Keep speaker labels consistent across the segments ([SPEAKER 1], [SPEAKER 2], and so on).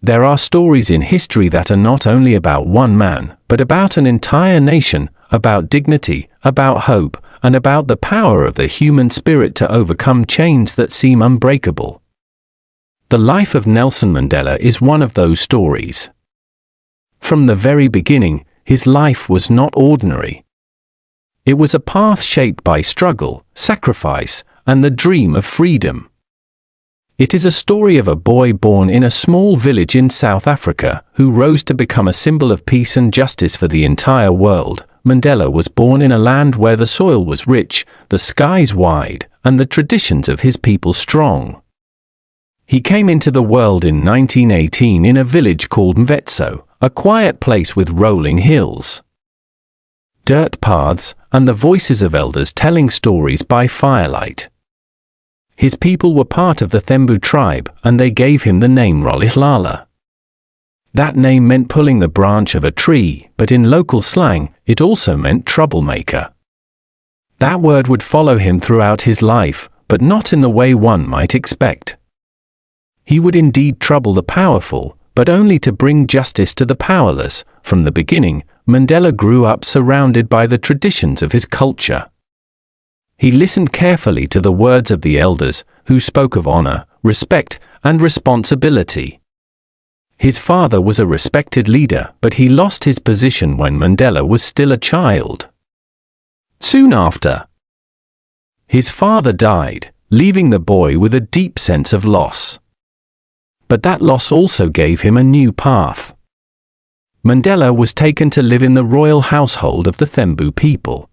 [SPEAKER 1] There are stories in history that are not only about one man, but about an entire nation, about dignity, about hope, and about the power of the human spirit to overcome chains that seem unbreakable. The life of Nelson Mandela is one of those stories. From the very beginning, his life was not ordinary. It was a path shaped by struggle, sacrifice, and the dream of freedom. It is a story of a boy born in a small village in South Africa who rose to become a symbol of peace and justice for the entire world. Mandela was born in a land where the soil was rich, the skies wide, and the traditions of his people strong. He came into the world in 1918 in a village called Mvetso, a quiet place with rolling hills, dirt paths, and the voices of elders telling stories by firelight. His people were part of the Thembu tribe, and they gave him the name Rolihlala. That name meant pulling the branch of a tree, but in local slang, it also meant troublemaker. That word would follow him throughout his life, but not in the way one might expect. He would indeed trouble the powerful, but only to bring justice to the powerless. From the beginning, Mandela grew up surrounded by the traditions of his culture. He listened carefully to the words of the elders, who spoke of honor, respect, and responsibility. His father was a respected leader, but he lost his position when Mandela was still a child. Soon after, his father died, leaving the boy with a deep sense of loss. But that loss also gave him a new path. Mandela was taken to live in the royal household of the Thembu people.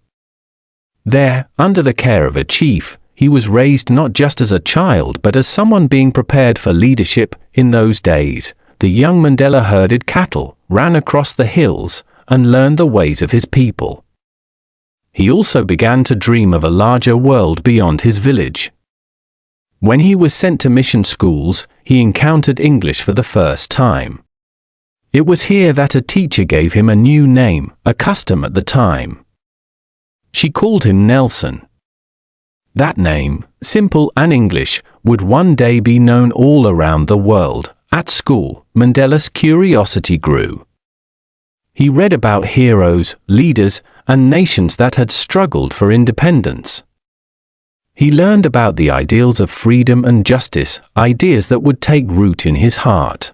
[SPEAKER 1] There, under the care of a chief, he was raised not just as a child but as someone being prepared for leadership. In those days, the young Mandela herded cattle, ran across the hills, and learned the ways of his people. He also began to dream of a larger world beyond his village. When he was sent to mission schools, he encountered English for the first time. It was here that a teacher gave him a new name, a custom at the time. She called him Nelson. That name, simple and English, would one day be known all around the world. At school, Mandela's curiosity grew. He read about heroes, leaders, and nations that had struggled for independence. He learned about the ideals of freedom and justice, ideas that would take root in his heart.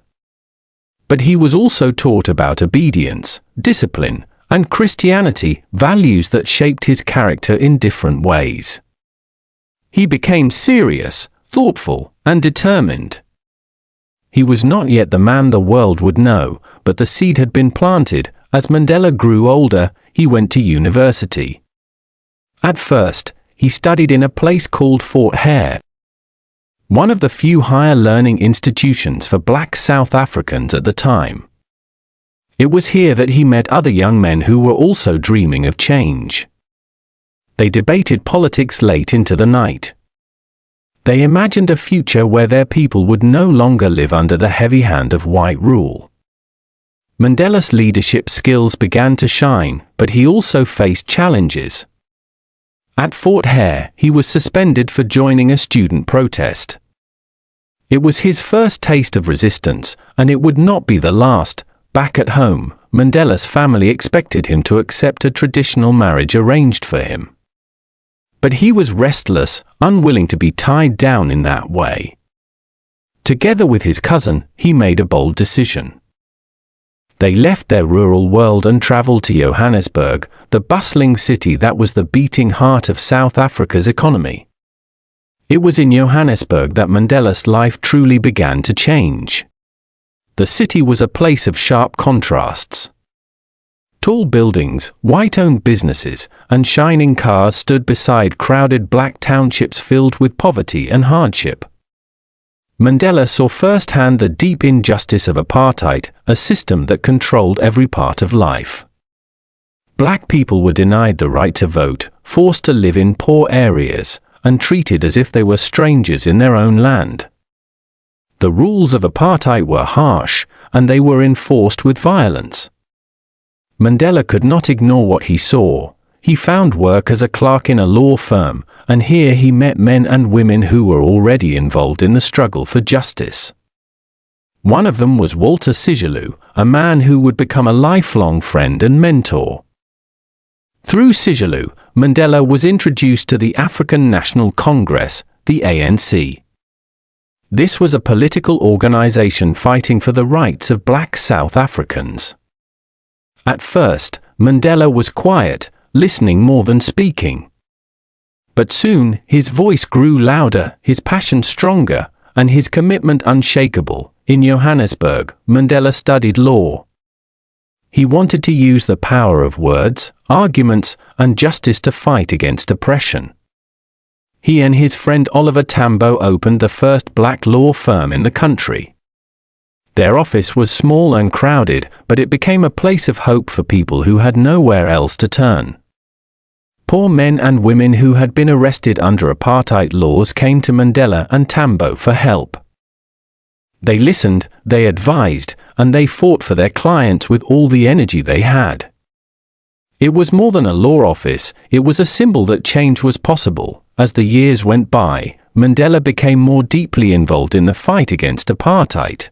[SPEAKER 1] But he was also taught about obedience, discipline, and Christianity, values that shaped his character in different ways. He became serious, thoughtful, and determined. He was not yet the man the world would know, but the seed had been planted. As Mandela grew older, he went to university. At first, he studied in a place called Fort Hare, one of the few higher learning institutions for black South Africans at the time. It was here that he met other young men who were also dreaming of change. They debated politics late into the night. They imagined a future where their people would no longer live under the heavy hand of white rule. Mandela's leadership skills began to shine, but he also faced challenges. At Fort Hare, he was suspended for joining a student protest. It was his first taste of resistance, and it would not be the last. Back at home, Mandela's family expected him to accept a traditional marriage arranged for him. But he was restless, unwilling to be tied down in that way. Together with his cousin, he made a bold decision. They left their rural world and traveled to Johannesburg, the bustling city that was the beating heart of South Africa's economy. It was in Johannesburg that Mandela's life truly began to change. The city was a place of sharp contrasts. Tall buildings, white-owned businesses, and shining cars stood beside crowded black townships filled with poverty and hardship. Mandela saw firsthand the deep injustice of apartheid, a system that controlled every part of life. Black people were denied the right to vote, forced to live in poor areas, and treated as if they were strangers in their own land. The rules of apartheid were harsh, and they were enforced with violence. Mandela could not ignore what he saw. He found work as a clerk in a law firm, and here he met men and women who were already involved in the struggle for justice. One of them was Walter Sisulu, a man who would become a lifelong friend and mentor. Through Sisulu, Mandela was introduced to the African National Congress, the ANC. This was a political organization fighting for the rights of black South Africans. At first, Mandela was quiet, listening more than speaking. But soon, his voice grew louder, his passion stronger, and his commitment unshakable. In Johannesburg, Mandela studied law. He wanted to use the power of words, arguments, and justice to fight against oppression. He and his friend Oliver Tambo opened the first black law firm in the country. Their office was small and crowded, but it became a place of hope for people who had nowhere else to turn. Poor men and women who had been arrested under apartheid laws came to Mandela and Tambo for help. They listened, they advised, and they fought for their clients with all the energy they had. It was more than a law office, it was a symbol that change was possible. As the years went by, Mandela became more deeply involved in the fight against apartheid.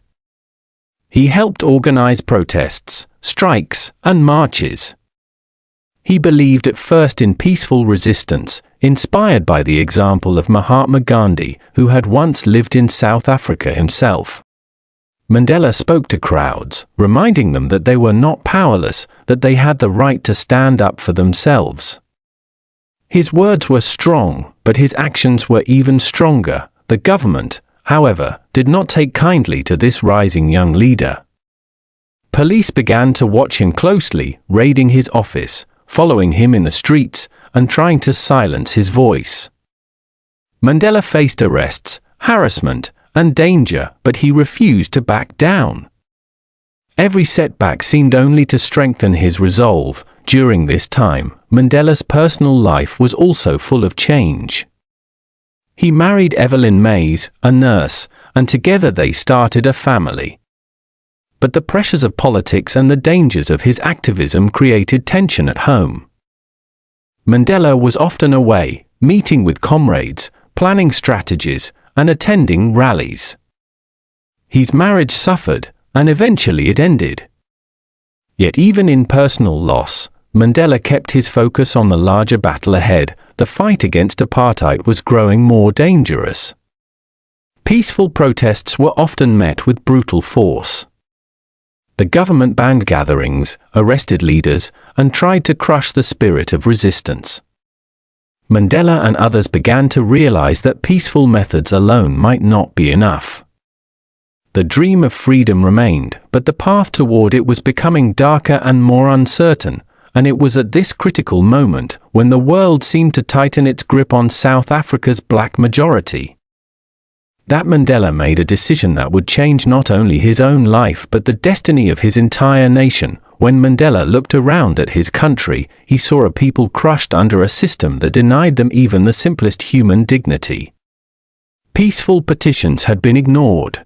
[SPEAKER 1] He helped organize protests, strikes, and marches. He believed at first in peaceful resistance, inspired by the example of Mahatma Gandhi, who had once lived in South Africa himself. Mandela spoke to crowds, reminding them that they were not powerless, that they had the right to stand up for themselves. His words were strong, but his actions were even stronger. The government, however, did not take kindly to this rising young leader. Police began to watch him closely, raiding his office, following him in the streets, and trying to silence his voice. Mandela faced arrests, harassment, and danger, but he refused to back down. Every setback seemed only to strengthen his resolve. During this time, Mandela's personal life was also full of change. He married Evelyn Mays, a nurse, and together they started a family. But the pressures of politics and the dangers of his activism created tension at home. Mandela was often away, meeting with comrades, planning strategies, and attending rallies. His marriage suffered, and eventually it ended. Yet even in personal loss, Mandela kept his focus on the larger battle ahead. The fight against apartheid was growing more dangerous. Peaceful protests were often met with brutal force. The government banned gatherings, arrested leaders, and tried to crush the spirit of resistance. Mandela and others began to realize that peaceful methods alone might not be enough. The dream of freedom remained, but the path toward it was becoming darker and more uncertain, and it was at this critical moment when the world seemed to tighten its grip on South Africa's black majority, that Mandela made a decision that would change not only his own life but the destiny of his entire nation. When Mandela looked around at his country, he saw a people crushed under a system that denied them even the simplest human dignity. Peaceful petitions had been ignored.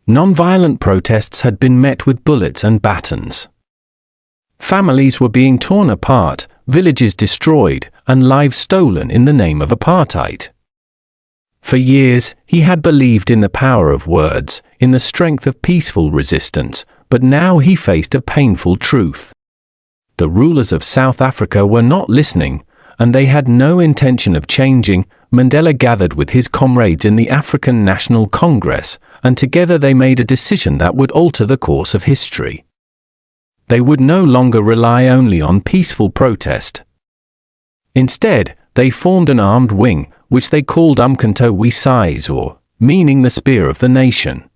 [SPEAKER 1] Non-violent protests had been met with bullets and batons. Families were being torn apart, villages destroyed, and lives stolen in the name of apartheid. For years, he had believed in the power of words, in the strength of peaceful resistance, but now he faced a painful truth. The rulers of South Africa were not listening, and they had no intention of changing. Mandela gathered with his comrades in the African National Congress, and together they made a decision that would alter the course of history. They would no longer rely only on peaceful protest. Instead, they formed an armed wing, which they called Umkhonto we Sizwe, or meaning the spear of the nation.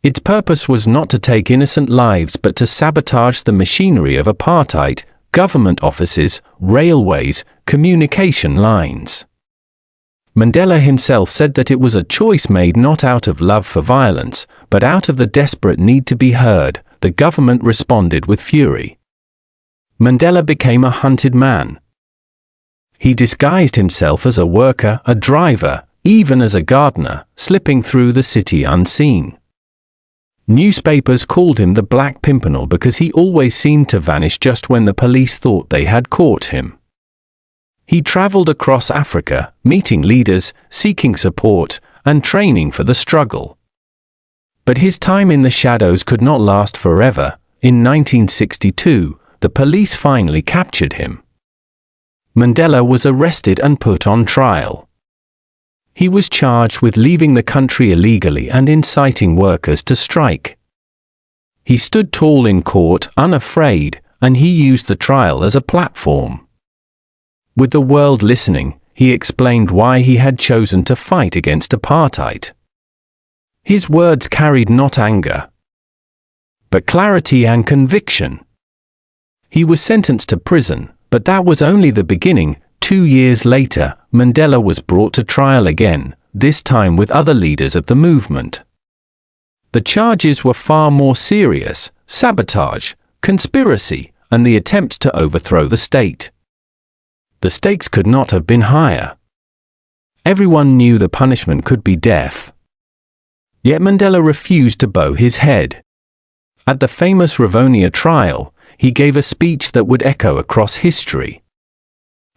[SPEAKER 1] Its purpose was not to take innocent lives but to sabotage the machinery of apartheid, government offices, railways, communication lines. Mandela himself said that it was a choice made not out of love for violence, but out of the desperate need to be heard. The government responded with fury. Mandela became a hunted man. He disguised himself as a worker, a driver, even as a gardener, slipping through the city unseen. Newspapers called him the Black Pimpernel because he always seemed to vanish just when the police thought they had caught him. He traveled across Africa, meeting leaders, seeking support, and training for the struggle. But his time in the shadows could not last forever. In 1962, the police finally captured him. Mandela was arrested and put on trial. He was charged with leaving the country illegally and inciting workers to strike. He stood tall in court, unafraid, and he used the trial as a platform. With the world listening, he explained why he had chosen to fight against apartheid. His words carried not anger, but clarity and conviction. He was sentenced to prison, but that was only the beginning. 2 years later, Mandela was brought to trial again, this time with other leaders of the movement. The charges were far more serious: sabotage, conspiracy, and the attempt to overthrow the state. The stakes could not have been higher. Everyone knew the punishment could be death. Yet Mandela refused to bow his head. At the famous Rivonia trial, he gave a speech that would echo across history.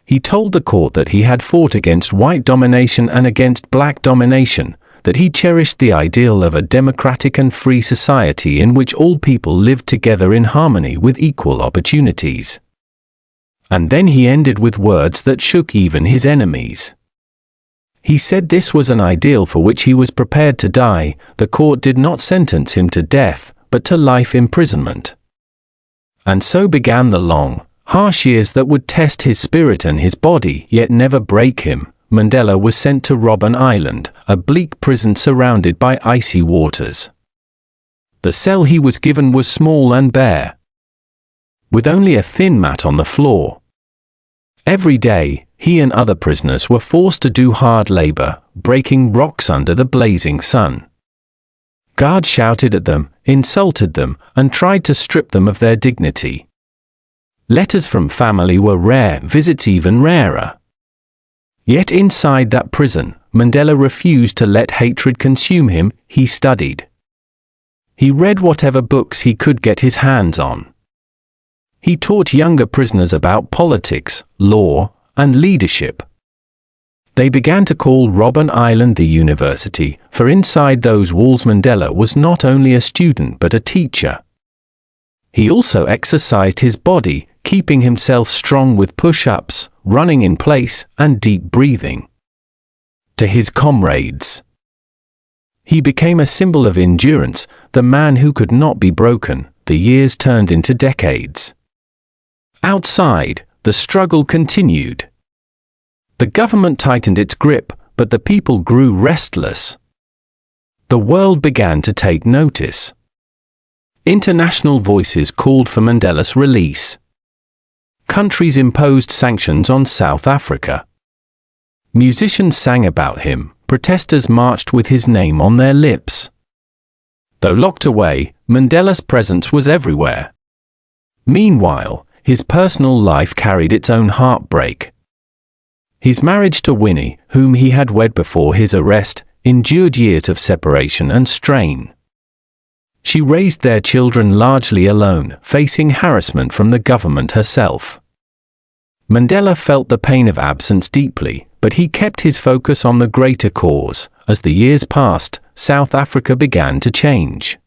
[SPEAKER 1] He told the court that he had fought against white domination and against black domination, that he cherished the ideal of a democratic and free society in which all people lived together in harmony with equal opportunities. And then he ended with words that shook even his enemies. He said this was an ideal for which he was prepared to die. The court did not sentence him to death, but to life imprisonment. And so began the long, harsh years that would test his spirit and his body, yet never break him. Mandela was sent to Robben Island, a bleak prison surrounded by icy waters. The cell he was given was small and bare, with only a thin mat on the floor. Every day, he and other prisoners were forced to do hard labor, breaking rocks under the blazing sun. Guards shouted at them, insulted them, and tried to strip them of their dignity. Letters from family were rare, visits even rarer. Yet inside that prison, Mandela refused to let hatred consume him. He studied. He read whatever books he could get his hands on. He taught younger prisoners about politics, law, and leadership. They began to call Robben Island the university, for inside those walls Mandela was not only a student but a teacher. He also exercised his body, keeping himself strong with push-ups, running in place, and deep breathing. To his comrades, he became a symbol of endurance, the man who could not be broken. The years turned into decades. Outside, the struggle continued. The government tightened its grip, but the people grew restless. The world began to take notice. International voices called for Mandela's release. Countries imposed sanctions on South Africa. Musicians sang about him, protesters marched with his name on their lips. Though locked away, Mandela's presence was everywhere. Meanwhile, his personal life carried its own heartbreak. His marriage to Winnie, whom he had wed before his arrest, endured years of separation and strain. She raised their children largely alone, facing harassment from the government herself. Mandela felt the pain of absence deeply, but he kept his focus on the greater cause. As the years passed, South Africa began to change.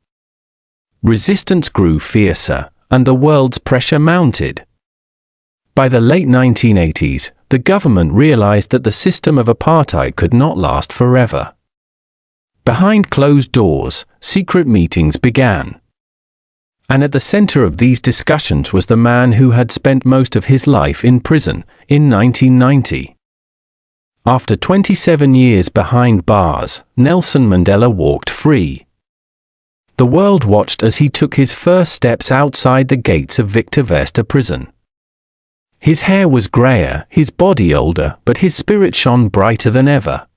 [SPEAKER 1] Resistance grew fiercer, and the world's pressure mounted. By the late 1980s, the government realized that the system of apartheid could not last forever. Behind closed doors, secret meetings began. And at the center of these discussions was the man who had spent most of his life in prison, in 1990. After 27 years behind bars, Nelson Mandela walked free. The world watched as he took his first steps outside the gates of Victor Verster prison. His hair was grayer, his body older, but his spirit shone brighter than ever.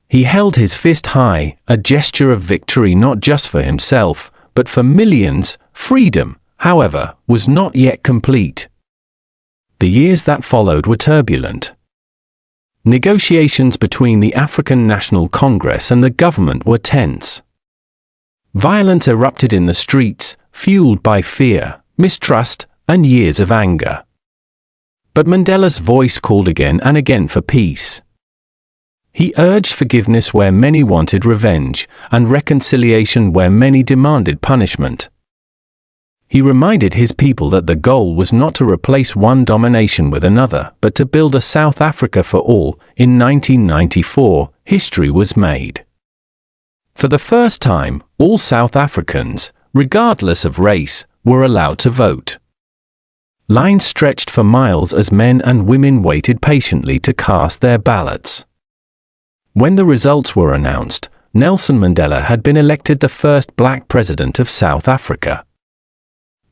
[SPEAKER 1] He held his fist high, a gesture of victory not just for himself, but for millions. Freedom, however, was not yet complete. The years that followed were turbulent. Negotiations between the African National Congress and the government were tense. Violence erupted in the streets, fueled by fear, mistrust, and years of anger. But Mandela's voice called again and again for peace. He urged forgiveness where many wanted revenge, and reconciliation where many demanded punishment. He reminded his people that the goal was not to replace one domination with another, but to build a South Africa for all. In 1994, history was made. For the first time, all South Africans, regardless of race, were allowed to vote. Lines stretched for miles as men and women waited patiently to cast their ballots. When the results were announced, Nelson Mandela had been elected the first black president of South Africa.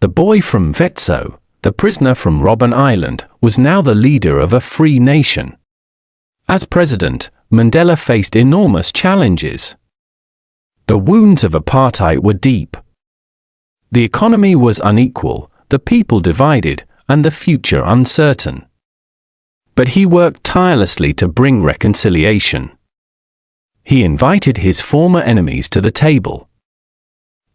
[SPEAKER 1] The boy from Wetzo, the prisoner from Robben Island, was now the leader of a free nation. As president, Mandela faced enormous challenges. The wounds of apartheid were deep. The economy was unequal, the people divided, and the future uncertain. But he worked tirelessly to bring reconciliation. He invited his former enemies to the table.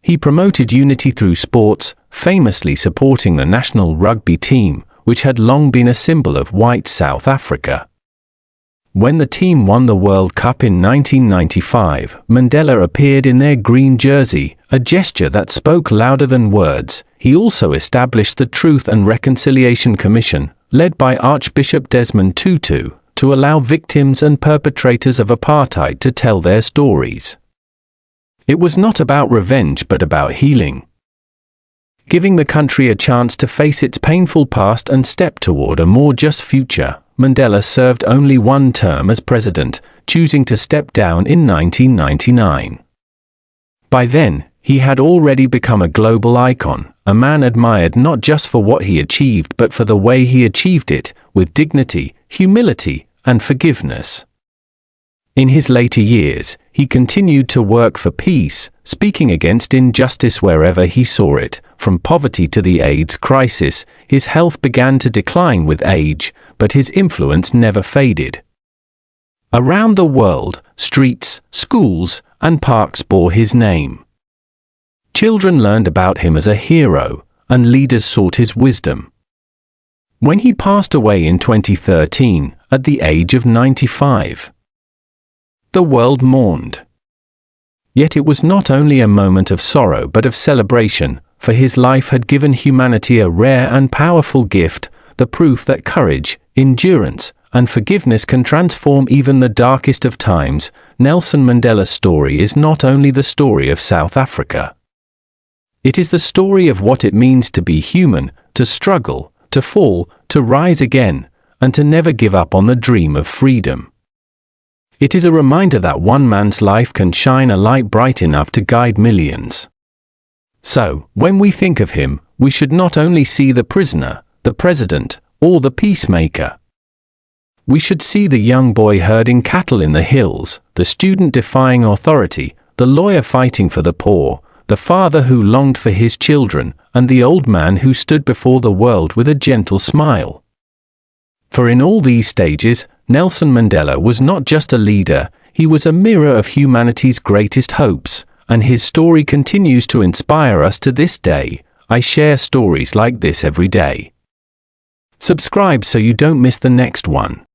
[SPEAKER 1] He promoted unity through sports, famously supporting the national rugby team, which had long been a symbol of white South Africa. When the team won the World Cup in 1995, Mandela appeared in their green jersey, a gesture that spoke louder than words. He also established the Truth and Reconciliation Commission, led by Archbishop Desmond Tutu, to allow victims and perpetrators of apartheid to tell their stories. It was not about revenge but about healing. Giving the country a chance to face its painful past and step toward a more just future, Mandela served only one term as president, choosing to step down in 1999. By then, he had already become a global icon, a man admired not just for what he achieved but for the way he achieved it, with dignity, humility, and forgiveness. In his later years, he continued to work for peace, speaking against injustice wherever he saw it. From poverty to the AIDS crisis, his health began to decline with age, but his influence never faded. Around the world, streets, schools, and parks bore his name. Children learned about him as a hero, and leaders sought his wisdom. When he passed away in 2013, at the age of 95, the world mourned. Yet it was not only a moment of sorrow but of celebration, for his life had given humanity a rare and powerful gift, the proof that courage, endurance, and forgiveness can transform even the darkest of times. Nelson Mandela's story is not only the story of South Africa. It is the story of what it means to be human, to struggle, to fall, to rise again, and to never give up on the dream of freedom. It is a reminder that one man's life can shine a light bright enough to guide millions. So, when we think of him, we should not only see the prisoner, the president, or the peacemaker. We should see the young boy herding cattle in the hills, the student defying authority, the lawyer fighting for the poor, the father who longed for his children, and the old man who stood before the world with a gentle smile. For in all these stages, Nelson Mandela was not just a leader, he was a mirror of humanity's greatest hopes, and his story continues to inspire us to this day. I share stories like this every day. Subscribe so you don't miss the next one.